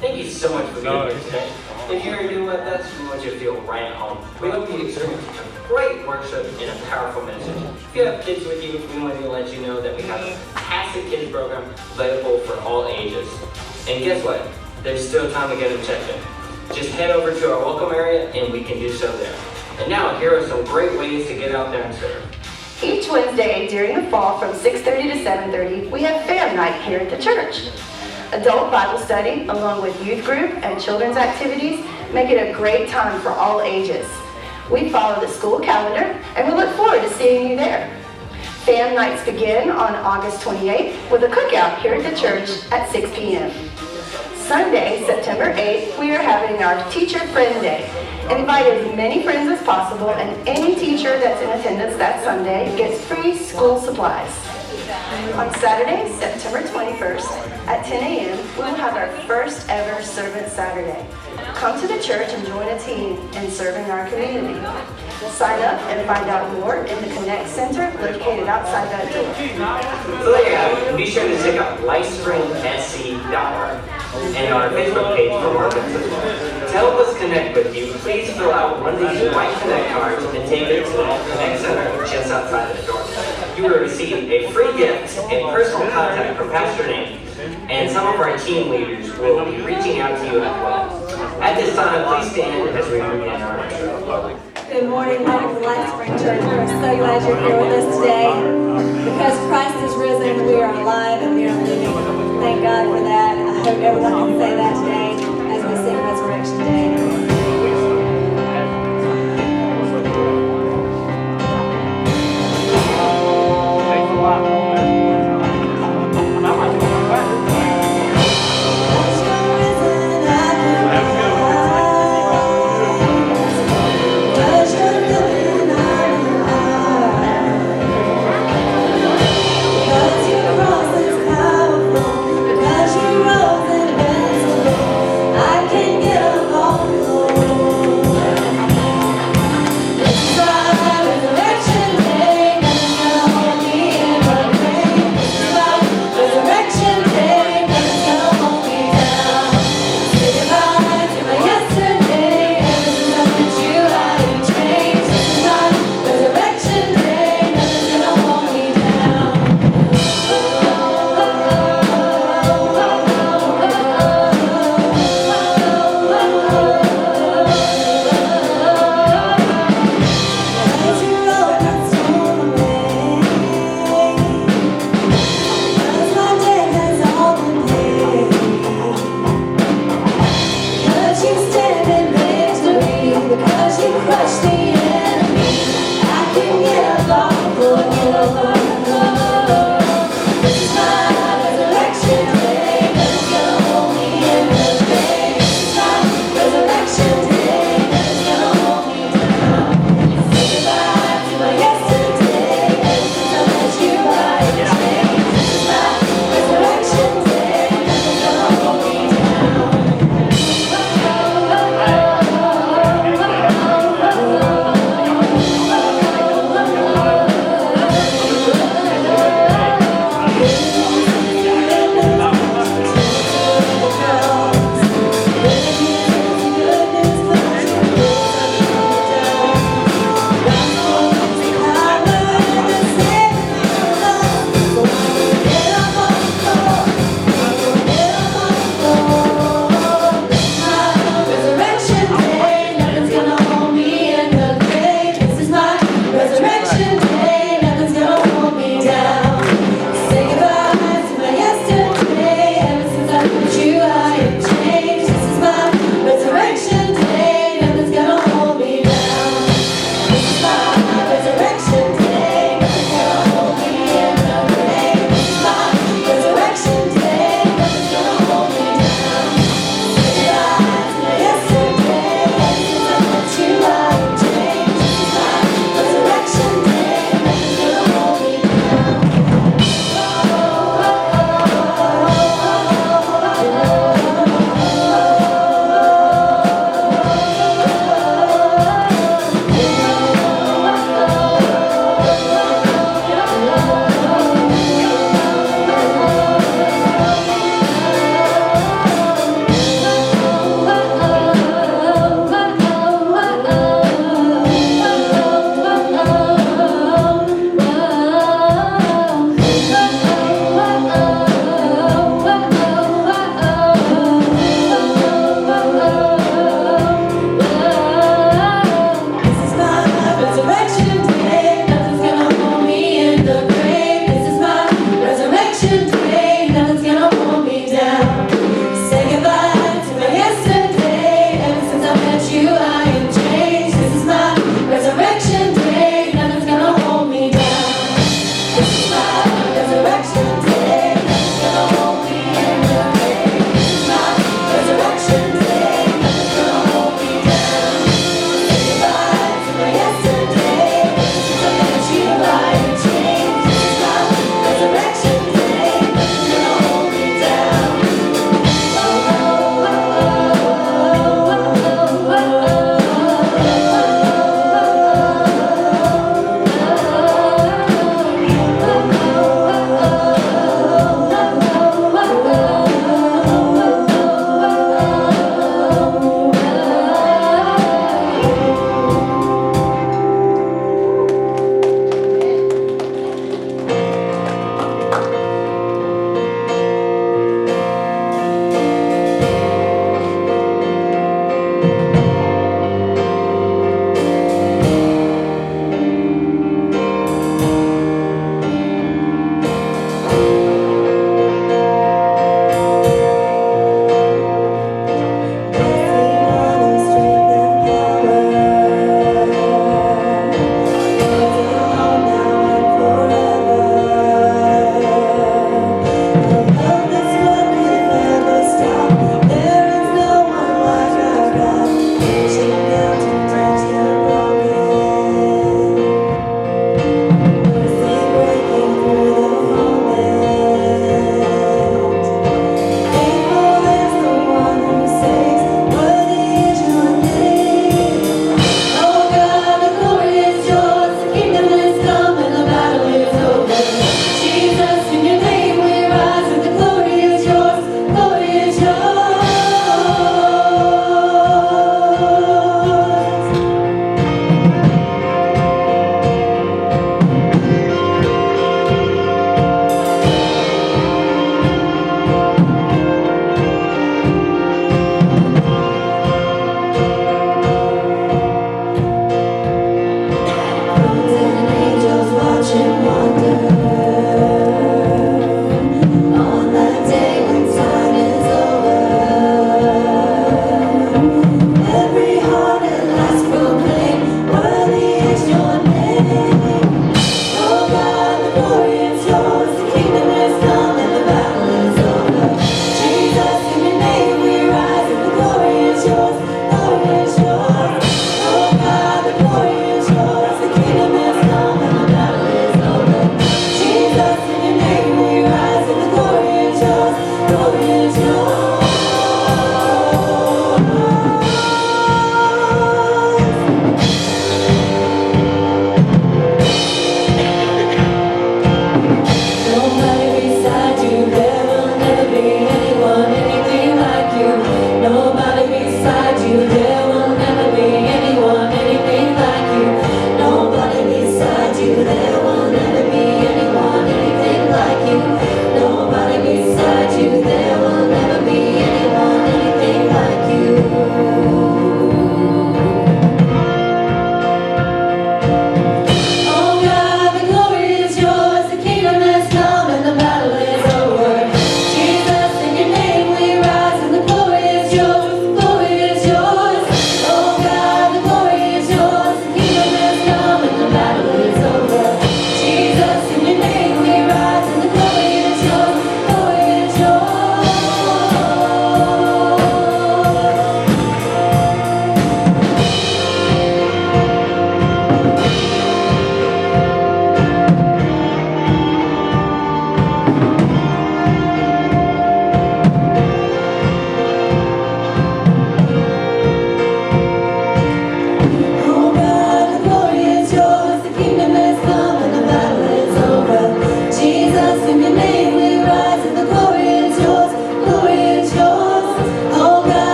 Thank you so much for being here today. If you're new with us, we want you to feel right at home. We hope you experience a great workshop and a powerful message. If you have kids with you, we want to let you know that we have a fantastic kids program available for all ages. And guess what? There's still time to get them checked in. Just head over to our welcome area and we can do so there. And now, here are some great ways to get out there and serve. Each Wednesday during the fall from 6:30 to 7:30, we have Fam Night here at the church. Adult Bible study, along with youth group and children's activities, make it a great time for all ages. We follow the school calendar, and we look forward to seeing you there. Fam Nights begin on August 28th with a cookout here at the church at 6 p.m. Sunday, September 8th, we are having our Teacher Friend Day. Invite as many friends as possible, and any teacher that's in attendance that Sunday gets free school supplies. On Saturday, September 21st at 10 a.m., we will have our first ever Servant Saturday. Come to the church and join a team in serving our community. Sign up and find out more in the Connect Center located outside that door. So there you have it. Be sure to check out Lifespring08252019A and our Facebook page for more events as well. To help us connect with you, please fill out one of these white Connect cards and take it to the Connect Center just outside the door. You will receive a free gift and personal contact from Pastor Nate, and some of our team leaders will be reaching out to you as well. At this time, please stand as we begin our intro. Good morning, welcome to Lifespring Church. We're so glad you're here with us today. Because Christ is risen, we are alive and we are living. Thank God for that. I hope everyone can say that today as we sing Resurrection Day. I can get along.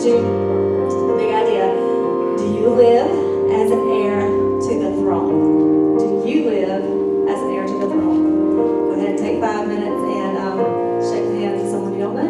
you, big idea. Do you live as an heir to the throne? Do you live as an heir to the throne? Go ahead and take 5 minutes and shake the hands of someone you don't know.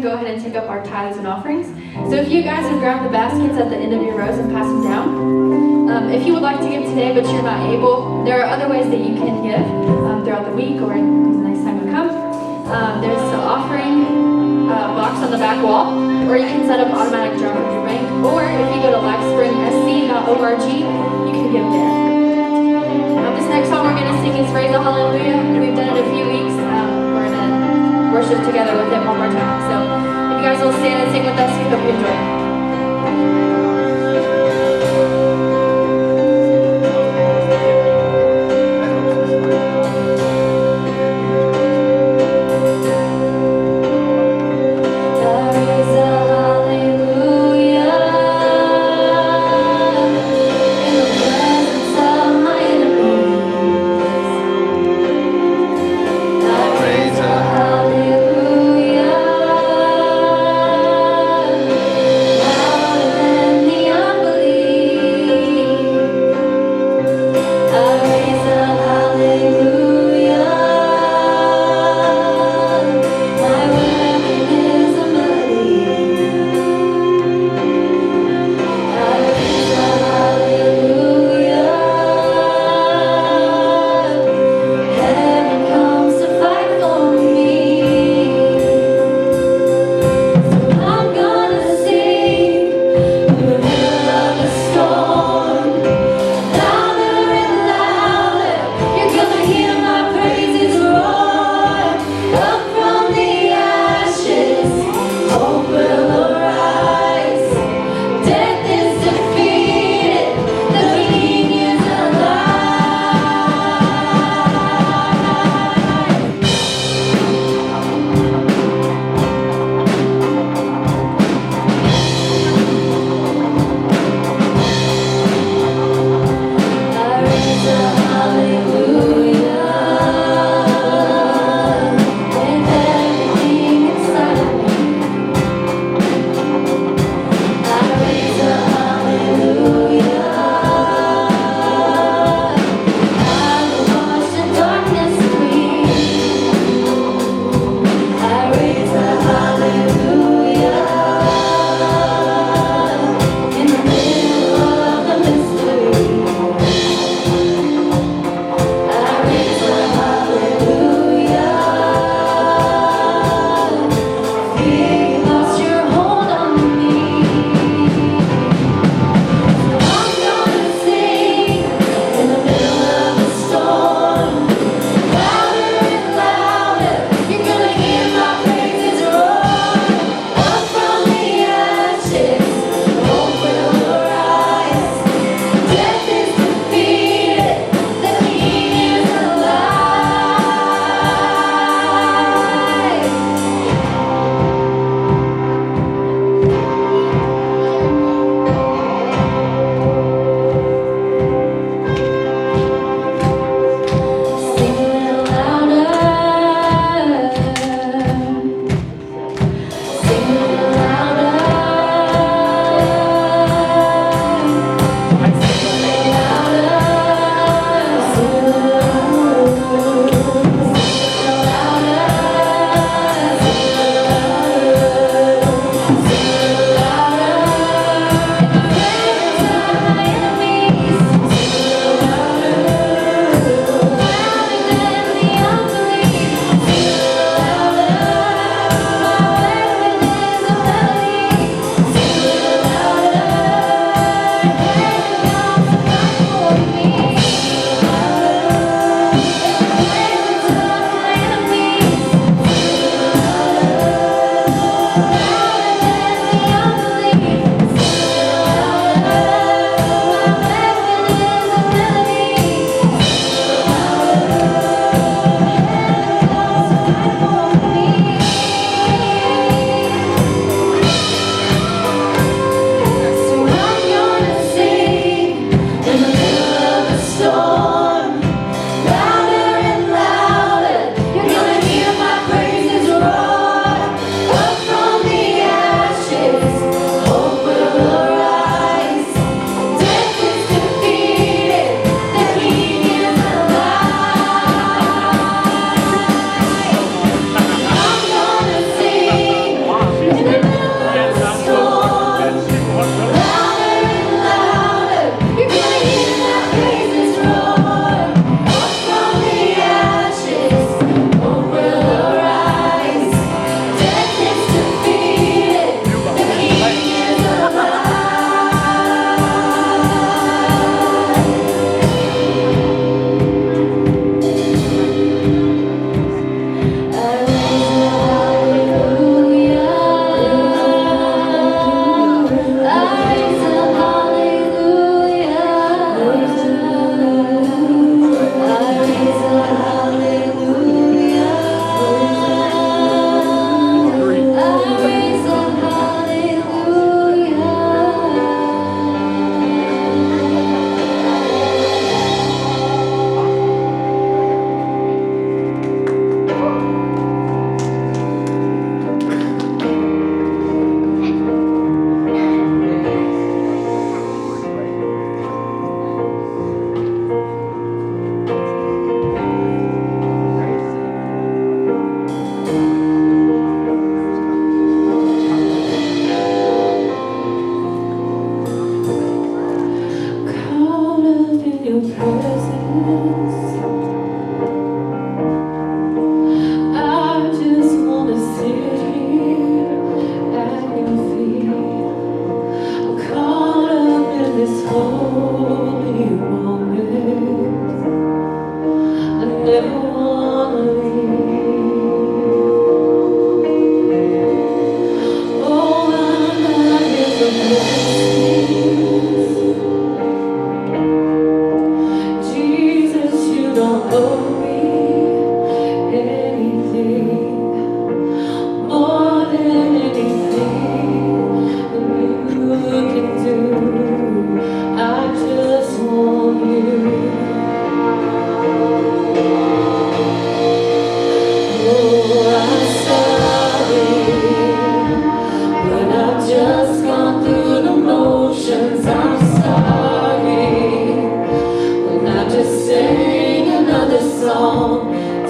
Go ahead and take up our tithes and offerings. So if you guys would grab the baskets at the end of your rows and pass them down. If you would like to give today but you're not able, there are other ways that you can give throughout the week or the next time you come. There's an offering box on the back wall, or you can set up automatic draw from your bank, or if you go to lifespring08252019A, you can give there. This next song we're going to sing is Raise a Hallelujah. We've done it a few weeks. We're going to worship together with it one more time. So if you guys will stand and sing with us, we hope you enjoy it.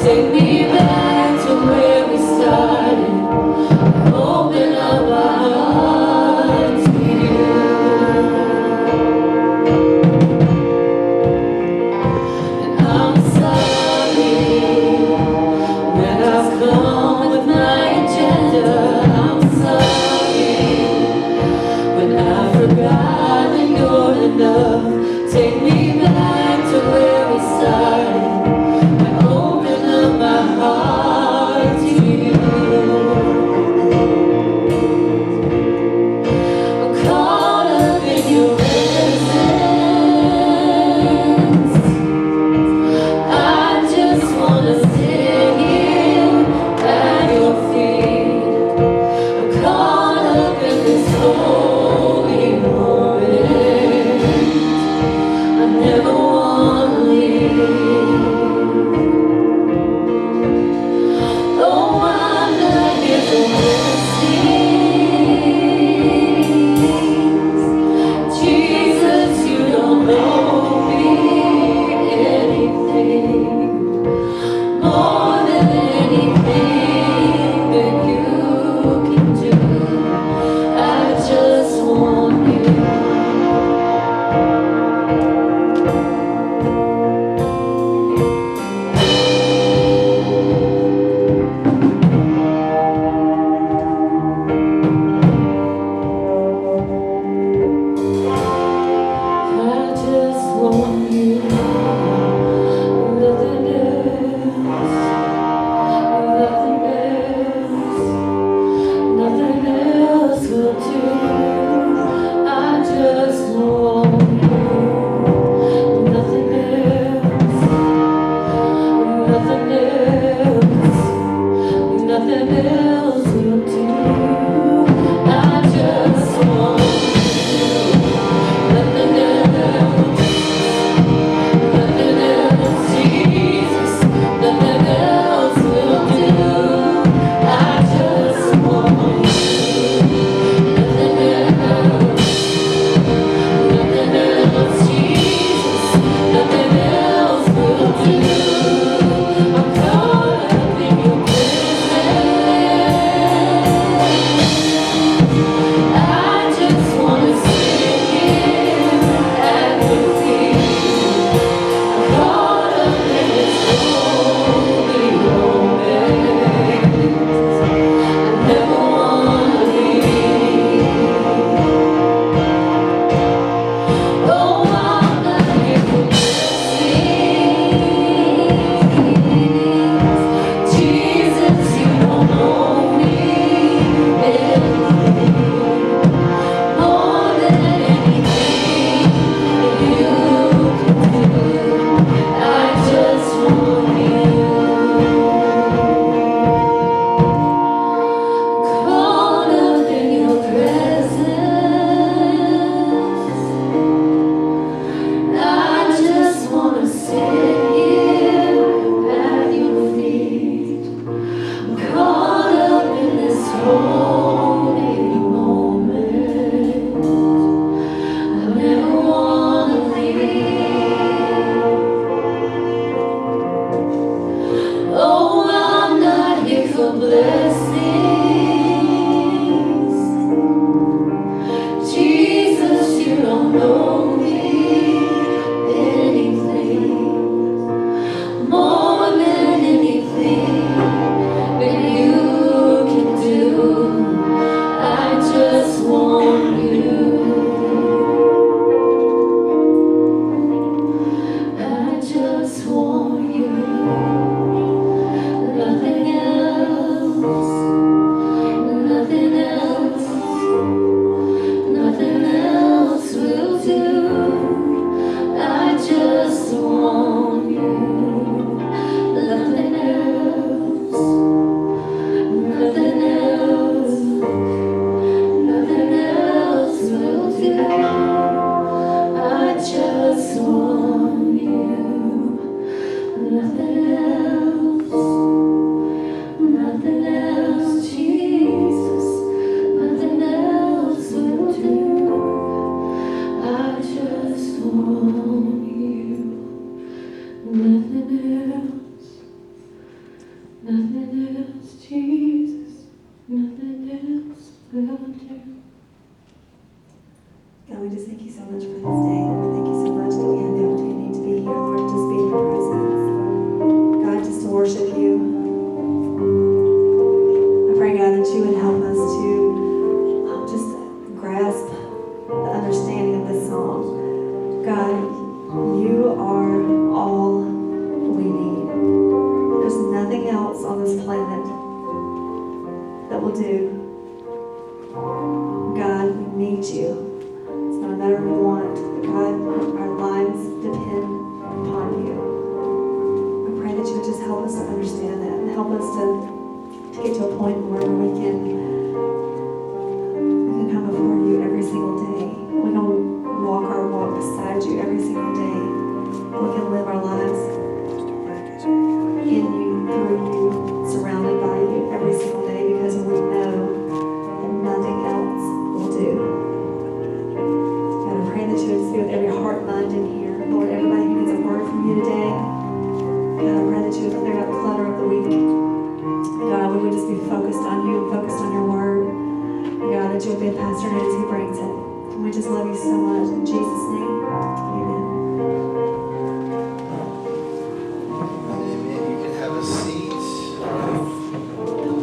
Take me back to where we started. Open up my heart to you. And I'm sorry when I've come with my agenda. I'm sorry when I've forgotten you're enough. Take me back to where we started. Open up my heart to you. I'm caught up in your presence. I just wanna sit here at your feet. I'm caught up in this holy moment. I never wanna God, we just thank you so much for this day. We thank you so much that we have the opportunity to be here, Lord, just be in your presence. God, just to worship you. I pray, God, that you would help us to just grasp the understanding of this song. God, you are all we need. There's nothing else on this planet that will do. God, we need you. It's not a matter of want, but God, our lives depend upon you. I pray that you would just help us to understand that and help us to get to a point where we can come before you every single day. We can walk our walk beside you every single day. We can live our lives in you, through you, surrounded by you every single day because we know that nothing else will do. God, I pray that you would be with every heart and mind in here. Lord, everybody who needs a word from you today, God, I pray that you would clear out the clutter of the week. God, we would just be focused on you and focused on your word. God, that you would be a pastor as he brings it. And we just love you so much. In Jesus' name, amen. Amen. You can have a seat.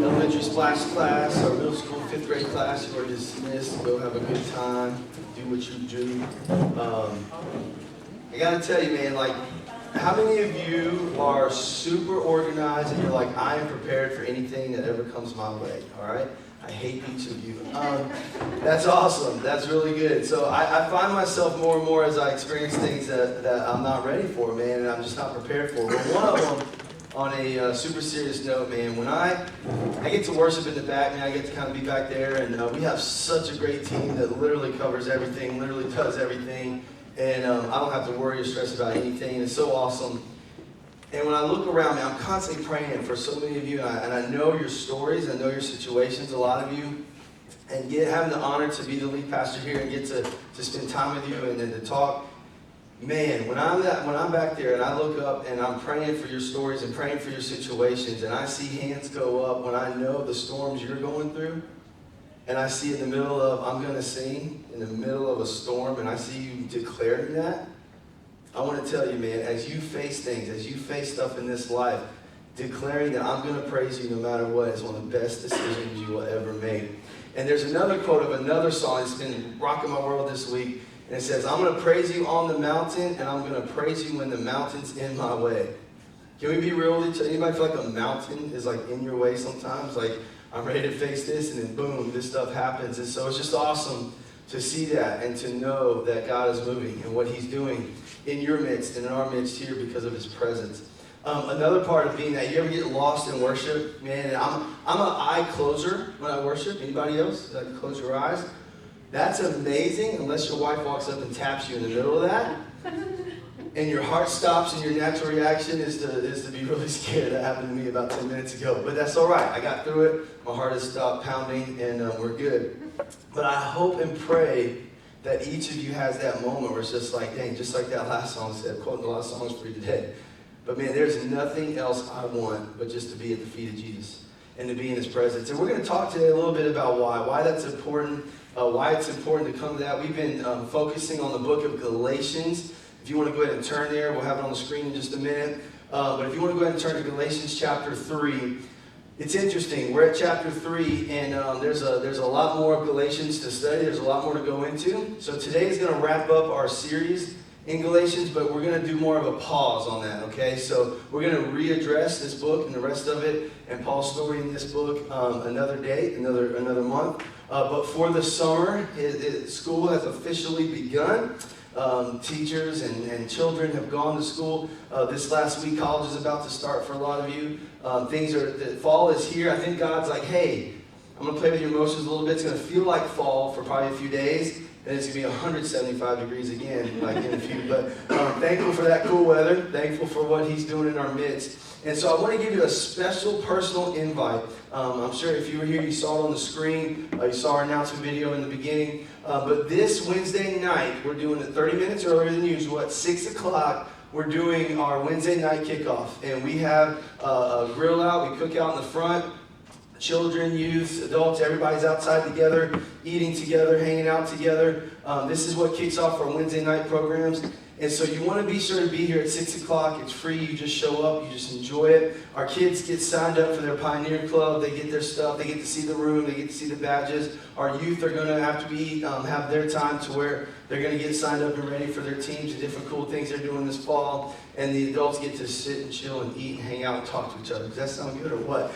Elementary splash class or middle school 5th grade class, you are dismissed. Go have a good time. Do what you do. I gotta tell you, man, like, how many of you are super organized and you're like, I am prepared for anything that ever comes my way, all right? I hate each of you. That's awesome. That's really good. So I find myself more and more as I experience things that I'm not ready for, man, and I'm just not prepared for. But one of them, on a super serious note, man, when I get to worship in the back, man, I get to kind of be back there, and we have such a great team that literally covers everything, literally does everything, and I don't have to worry or stress about anything. It's so awesome. And when I look around, man, I'm constantly praying for so many of you, and I know your stories, I know your situations, a lot of you, and having the honor to be the lead pastor here and get to spend time with you and then to talk. Man, when I'm back there and I look up and I'm praying for your stories and praying for your situations, and I see hands go up when I know the storms you're going through, and I see in the middle of, I'm going to sing, in the middle of a storm, and I see you declaring that, I want to tell you, man, as you face things, as you face stuff in this life, declaring that I'm going to praise you no matter what is one of the best decisions you will ever make. And there's another quote of another song that's been rocking my world this week, and it says, I'm going to praise you on the mountain, and I'm going to praise you when the mountain's in my way. Can we be real with each other? Anybody feel like a mountain is like in your way sometimes? Like, I'm ready to face this, and then boom, this stuff happens. And so it's just awesome to see that and to know that God is moving and what he's doing in your midst and in our midst here because of his presence. Another part of being that, you ever get lost in worship? Man, I'm an eye closer when I worship. Anybody else? Like, close your eyes. That's amazing unless your wife walks up and taps you in the middle of that. And your heart stops and your natural reaction is to be really scared. That happened to me about 10 minutes ago. But that's all right. I got through it. My heart has stopped pounding and we're good. But I hope and pray that each of you has that moment where it's just like, dang, just like that last song said, quoting a lot of songs for you today. But man, there's nothing else I want but just to be at the feet of Jesus and to be in his presence. And we're going to talk today a little bit about why that's important, why it's important to come to that. We've been focusing on the book of Galatians. If you want to go ahead and turn there, we'll have it on the screen in just a minute. But if you want to go ahead and turn to Galatians chapter 3, it's interesting. We're at chapter 3, and there's a lot more of Galatians to study. There's a lot more to go into. So today is going to wrap up our series in Galatians, but we're going to do more of a pause on that, okay? So we're going to readdress this book and the rest of it and Paul's story in this book another day, another month. But for the summer, school has officially begun. Teachers and children have gone to school. This last week, college is about to start for a lot of you. Fall is here. I think God's like, hey, I'm going to play with your emotions a little bit. It's going to feel like fall for probably a few days. And it's going to be 175 degrees again, like in a few. But thankful for that cool weather. Thankful for what he's doing in our midst. And so I want to give you a special personal invite. I'm sure if you were here, you saw it on the screen. You saw our announcement video in the beginning. But this Wednesday night, we're doing it 30 minutes earlier than usual. At 6 o'clock, we're doing our Wednesday night kickoff. And we have a grill out. We cook out in the front. Children, youth, adults, everybody's outside together. eating together, hanging out together. This is what kicks off our Wednesday night programs. And so you want to be sure to be here at 6 o'clock. It's free. You just show up. You just enjoy it. Our kids get signed up for their Pioneer Club. They get their stuff. They get to see the room. They get to see the badges. Our youth are going to have to be have their time to where they're going to get signed up and ready for their teams and different cool things they're doing this fall. And the adults get to sit and chill and eat and hang out and talk to each other. Does that sound good or what?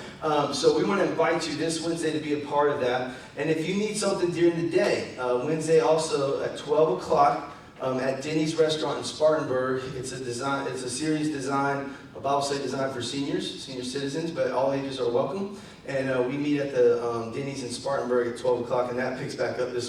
So we want to invite you this Wednesday to be a part of that. And if you need something during the day, Wednesday also at 12 o'clock, at Denny's Restaurant in Spartanburg. It's a series designed, a Bible study designed for senior citizens, but all ages are welcome. And we meet at the Denny's in Spartanburg at 12 o'clock, and that picks back up this